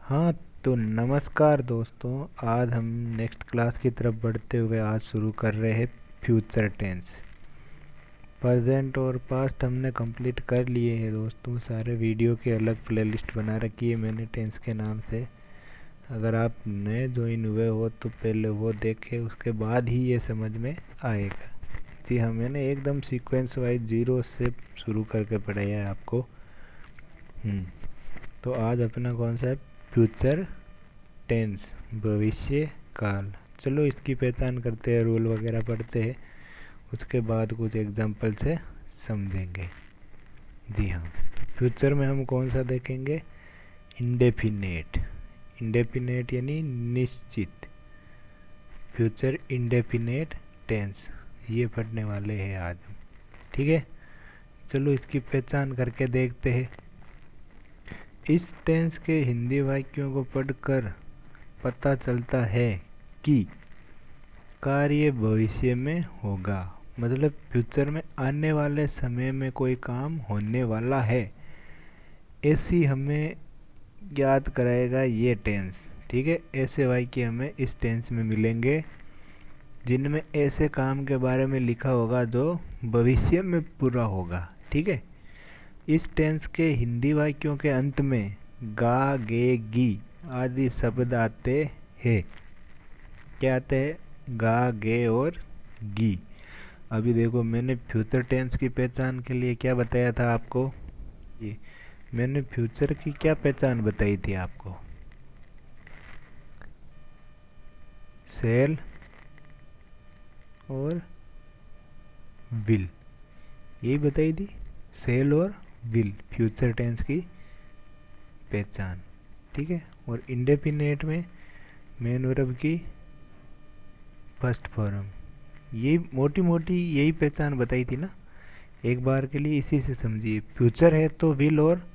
हाँ, तो नमस्कार दोस्तों। आज हम नेक्स्ट क्लास की तरफ बढ़ते हुए आज शुरू कर रहे हैं फ्यूचर टेंस। प्रेजेंट और पास्ट हमने कंप्लीट कर लिए हैं दोस्तों। सारे वीडियो की अलग प्लेलिस्ट बना रखी है मैंने टेंस के नाम से। अगर आप नए ज्वाइन हुए हो तो पहले वो देखें, उसके बाद ही ये समझ में आएगा। जी हाँ, मैंने एकदम सीक्वेंस वाइज जीरो से शुरू करके पढ़ाया है आपको। तो आज अपना कौन सा है? फ्यूचर टेंस, भविष्य काल। चलो इसकी पहचान करते हैं, रूल वगैरह पढ़ते हैं, उसके बाद कुछ एग्जाम्पल से समझेंगे। जी हाँ, तो फ्यूचर में हम कौन सा देखेंगे? इंडेफिनेट। इंडेफिनेट यानी निश्चित। फ्यूचर इंडेफिनेट टेंस, ये पढ़ने वाले हैं आज हम। ठीक है, चलो इसकी पहचान करके देखते हैं। इस टेंस के हिंदी वाक्यों को पढ़कर पता चलता है कि कार्य भविष्य में होगा, मतलब फ्यूचर में आने वाले समय में कोई काम होने वाला है, ऐसी हमें याद कराएगा ये टेंस। ठीक है, ऐसे वाक्य हमें इस टेंस में मिलेंगे जिनमें ऐसे काम के बारे में लिखा होगा जो भविष्य में पूरा होगा। ठीक है, इस टेंस के हिंदी वाक्यों के अंत में गा, गे, गी आदि शब्द आते हैं। क्या आते हैं? गा, गे और गी। अभी देखो, मैंने फ्यूचर टेंस की पहचान के लिए क्या बताया था आपको? ये मैंने फ्यूचर की क्या पहचान बताई थी आपको? सेल और विल, यही बताई थी। सेल और विल फ्यूचर टेंस की पहचान। ठीक है, और इंडेफिनेट में मेन वर्ब की फर्स्ट फॉर्म, ये मोटी मोटी यही पहचान बताई थी ना। एक बार के लिए इसी से समझिए। फ्यूचर है तो विल और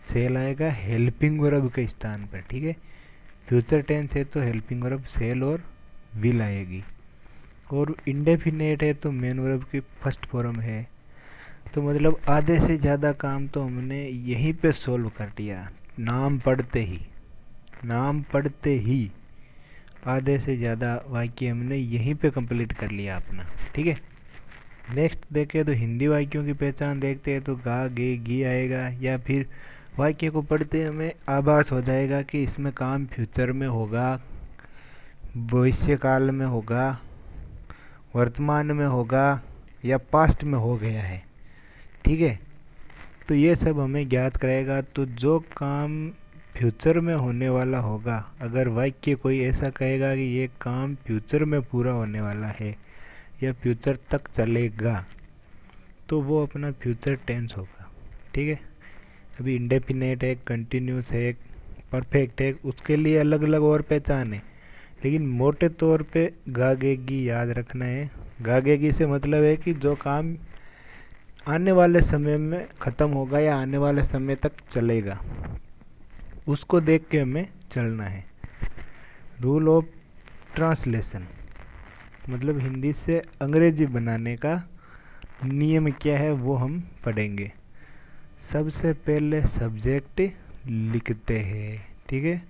सेल आएगा हेल्पिंग वर्ब के स्थान पर। ठीक है, फ्यूचर टेंस है तो हेल्पिंग वर्ब सेल और विल आएगी, और इंडेफिनेट है तो मेन वर्ब की फर्स्ट फॉर्म है। तो मतलब आधे से ज़्यादा काम तो हमने यहीं पे सोल्व कर दिया। नाम पढ़ते ही आधे से ज़्यादा वाक्य हमने यहीं पे कंप्लीट कर लिया अपना। ठीक है, नेक्स्ट देखें तो हिंदी वाक्यों की पहचान देखते हैं। तो गा, गे, गी आएगा, या फिर वाक्य को पढ़ते हमें आभास हो जाएगा कि इसमें काम फ्यूचर में होगा, भविष्य काल में होगा, वर्तमान में होगा, या पास्ट में हो गया है। ठीक है, तो ये सब हमें ज्ञात कराएगा। तो जो काम फ्यूचर में होने वाला होगा, अगर वाक्य कोई ऐसा कहेगा कि ये काम फ्यूचर में पूरा होने वाला है या फ्यूचर तक चलेगा, तो वो अपना फ्यूचर टेंस होगा। ठीक है, अभी इंडेफिनेट है, कंटिन्यूस है, परफेक्ट है, उसके लिए अलग अलग और पहचान है, लेकिन मोटे तौर पे गागेगी याद रखना है। गागेगी से मतलब है कि जो काम आने वाले समय में ख़त्म होगा या आने वाले समय तक चलेगा, उसको देख के हमें चलना है। रूल ऑफ ट्रांसलेशन, मतलब हिंदी से अंग्रेजी बनाने का नियम क्या है वो हम पढ़ेंगे। सबसे पहले सब्जेक्ट लिखते हैं। ठीक है,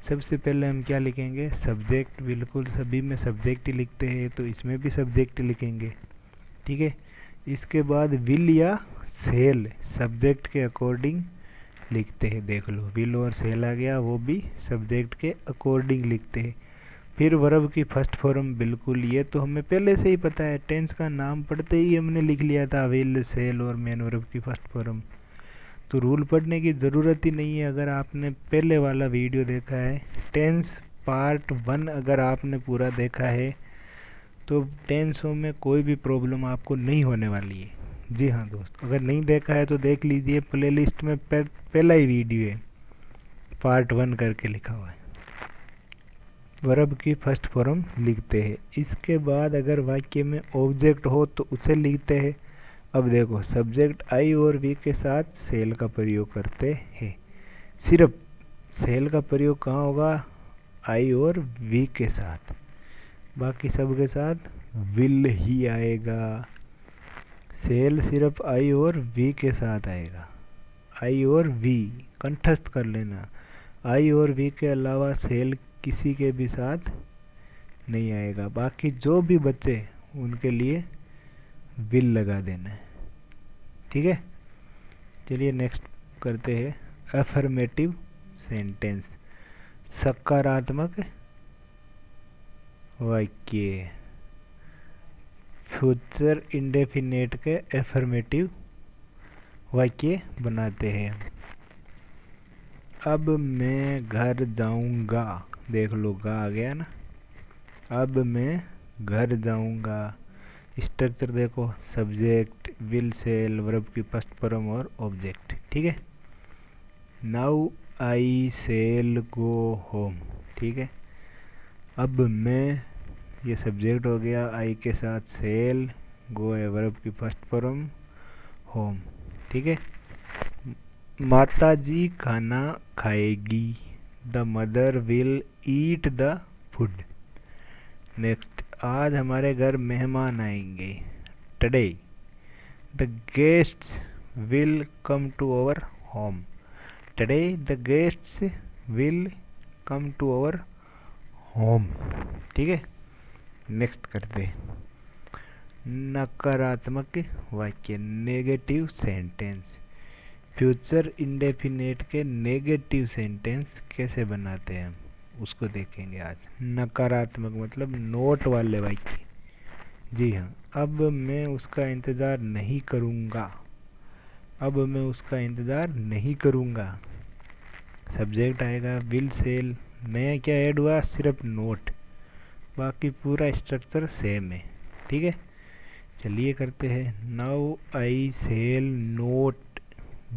सबसे पहले हम क्या लिखेंगे? सब्जेक्ट। बिल्कुल सभी में सब्जेक्ट लिखते हैं, तो इसमें भी सब्जेक्ट लिखेंगे। ठीक है, इसके बाद विल या सेल सब्जेक्ट के अकॉर्डिंग लिखते हैं। देख लो, विल और सेल आ गया, वो भी सब्जेक्ट के अकॉर्डिंग लिखते हैं। फिर वर्ब की फर्स्ट फॉर्म, बिल्कुल ये तो हमें पहले से ही पता है, टेंस का नाम पढ़ते ही हमने लिख लिया था, विल, सेल और मेन वर्ब की फर्स्ट फॉर्म। तो रूल पढ़ने की ज़रूरत ही नहीं है। अगर आपने पहले वाला वीडियो देखा है, टेंस पार्ट 1 अगर आपने पूरा देखा है, तो टेंसों में कोई भी प्रॉब्लम आपको नहीं होने वाली है। जी हाँ दोस्त, अगर नहीं देखा है तो देख लीजिए, प्लेलिस्ट में पहला ही वीडियो है, पार्ट 1 करके लिखा हुआ है। वर्ब की फर्स्ट फॉर्म लिखते हैं। इसके बाद अगर वाक्य में ऑब्जेक्ट हो तो उसे लिखते हैं। अब देखो, सब्जेक्ट आई और वी के साथ सेल का प्रयोग करते हैं। सिर्फ सेल का प्रयोग कहाँ होगा? आई और वी के साथ, बाकी सब के साथ विल ही आएगा। सेल सिर्फ आई और वी के साथ आएगा। आई और वी कंठस्थ कर लेना। आई और वी के अलावा सेल किसी के भी साथ नहीं आएगा, बाकी जो भी बचे उनके लिए विल लगा देना है। ठीक है, चलिए नेक्स्ट करते हैं अफर्मेटिव सेंटेंस, सकारात्मक वाक्य। फ्यूचर इंडेफिनेट के अफर्मेटिव वाक्य बनाते हैं। अब मैं घर जाऊंगा, देख लो गा आ गया ना, अब मैं घर जाऊंगा। स्ट्रक्चर देखो, सब्जेक्ट, विल, सेल, वर्ब की फर्स्ट फॉर्म और ऑब्जेक्ट। ठीक है, now I shall go home. ठीक है, अब मैं, ये सब्जेक्ट हो गया, आई के साथ सेल, गो है वर्ब की फर्स्ट फॉर्म, होम। ठीक है, माता जी खाना खाएगी, the mother will eat the food. Next, आज हमारे घर मेहमान आएंगे, today the guests will come to our home. Today the guests will come to our home. ठीक है, नेक्स्ट करते नकारात्मक वाक्य, नेगेटिव सेंटेंस। फ्यूचर इंडेफिनेट के नेगेटिव सेंटेंस कैसे बनाते हैं उसको देखेंगे आज। नकारात्मक मतलब नोट वाले वाक्य। जी हाँ, अब मैं उसका इंतज़ार नहीं करूँगा, अब मैं उसका इंतज़ार नहीं करूँगा। सब्जेक्ट आएगा विल, सेल, नया क्या ऐड हुआ, सिर्फ नोट, बाकी पूरा स्ट्रक्चर सेम है। ठीक है, चलिए करते हैं। Now I shall not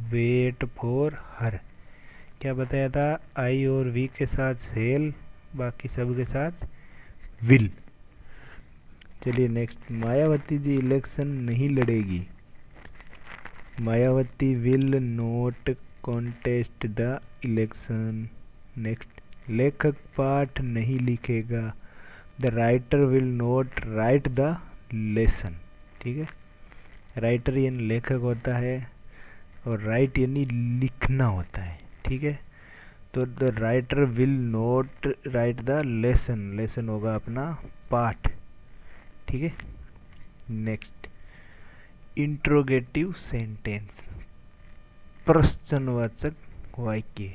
wait for her. क्या बताया था, आई और वी के साथ सेल, बाकी सब के साथ विल। चलिए नेक्स्ट, मायावती जी इलेक्शन नहीं लड़ेगी, Mayawati will note contest the election. Next, लेखक पाठ नहीं लिखेगा, the writer will note right the lesson. ठीक है, राइटर यानी लेखक होता है और राइट यानी लिखना होता है। ठीक है, तो the writer will note right the lesson, lesson होगा अपना पाठ। ठीक है, नेक्स्ट, इंट्रोगेटिव सेंटेंस, प्रश्नवाचक वाक्य।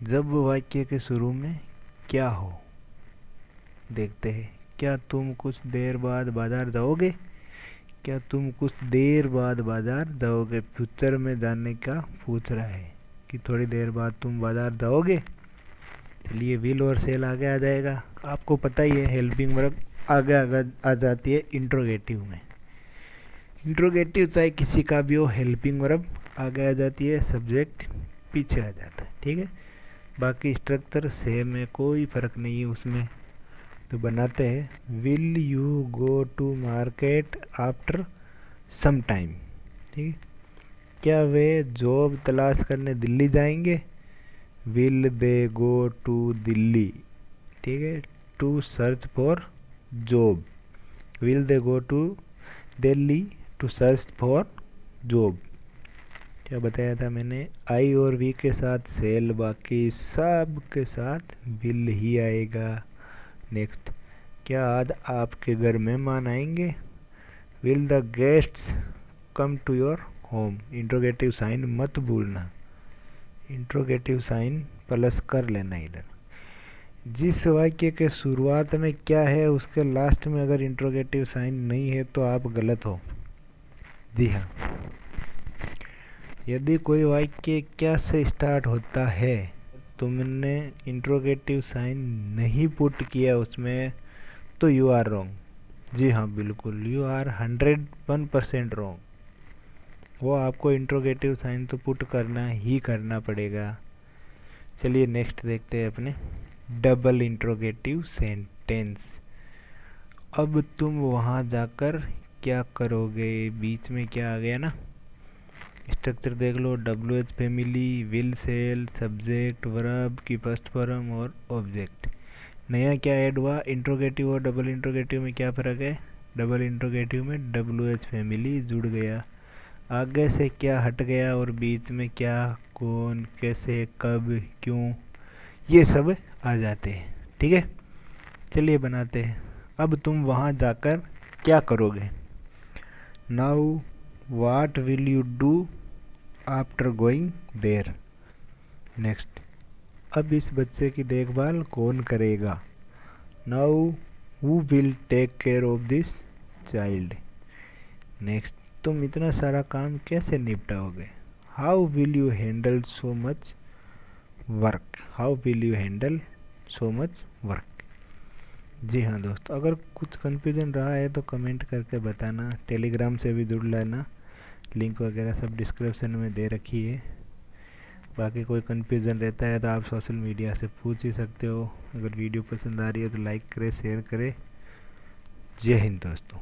जब वाक्य के शुरू में क्या हो, देखते हैं। क्या तुम कुछ देर बाद बाजार जाओगे, क्या तुम कुछ देर बाद बाजार जाओगे। फ्यूचर में जाने का पूछ रहा है कि थोड़ी देर बाद तुम बाजार जाओगे। चलिए, विल और सेल आगे आ जाएगा, आपको पता ही है हेल्पिंग वर्ब आगे आ जाती है इंट्रोगेटिव में। इंट्रोगेटिव चाहे किसी का भी हो, हेल्पिंग वर्ब आगे आ जाती है, सब्जेक्ट पीछे आ जाता है। ठीक है, बाकी स्ट्रक्चर सेम है, कोई फर्क नहीं है उसमें। तो बनाते हैं, will you go to market after some time. ठीक है, क्या वे जॉब तलाश करने दिल्ली जाएंगे, will they go to Delhi. ठीक है, to search for job, will they go to Delhi to search for job. क्या बताया था मैंने, आई और वी के साथ सेल, बाकी सब के साथ विल ही आएगा। नेक्स्ट, क्या आज आपके घर मेहमान आएंगे, will the guests come to your home. Interrogative sign मत भूलना, इंट्रोगेटिव साइन प्लस कर लेना इधर। जिस वाक्य के शुरुआत में क्या है उसके लास्ट में अगर इंट्रोगेटिव साइन नहीं है तो आप गलत हो। जी हाँ, यदि कोई वाक्य क्या से स्टार्ट होता है, तुमने इंट्रोगेटिव साइन नहीं पुट किया उसमें, तो यू आर रॉन्ग। जी हाँ, बिल्कुल यू आर 101% रॉन्ग। वो आपको इंट्रोगेटिव साइन तो पुट करना ही करना पड़ेगा। चलिए नेक्स्ट देखते हैं अपने डबल इंट्रोगेटिव सेंटेंस। अब तुम वहाँ जाकर क्या करोगे, बीच में क्या आ गया ना, स्ट्रक्चर देख लो, WH family, will, shall, subject, verb की फर्स्ट फॉर्म और ऑब्जेक्ट। नया क्या ऐड हुआ, इंट्रोगेटिव और डबल इंट्रोगेटिव में क्या फ़र्क है, डबल इंट्रोगेटिव में WH फैमिली जुड़ गया, आगे से क्या हट गया और बीच में क्या, कौन, कैसे, कब, क्यों, ये सब आ जाते हैं। ठीक है, चलिए बनाते हैं। अब तुम वहाँ जाकर क्या करोगे? Now what will you do after going there? Next, अब इस बच्चे की देखभाल कौन करेगा? Now who will take care of this child? Next, तुम इतना सारा काम कैसे निपटाओगे? How will you handle so much work? How will you handle so much work? जी हाँ दोस्तों, अगर कुछ कन्फ्यूज़न रहा है तो कमेंट करके बताना। टेलीग्राम से भी जुड़ लेना, लिंक वगैरह सब डिस्क्रिप्शन में दे रखी है। बाकी कोई कन्फ्यूज़न रहता है तो आप सोशल मीडिया से पूछ ही सकते हो। अगर वीडियो पसंद आ रही है तो लाइक करें, शेयर करें। जय हिंद दोस्तों।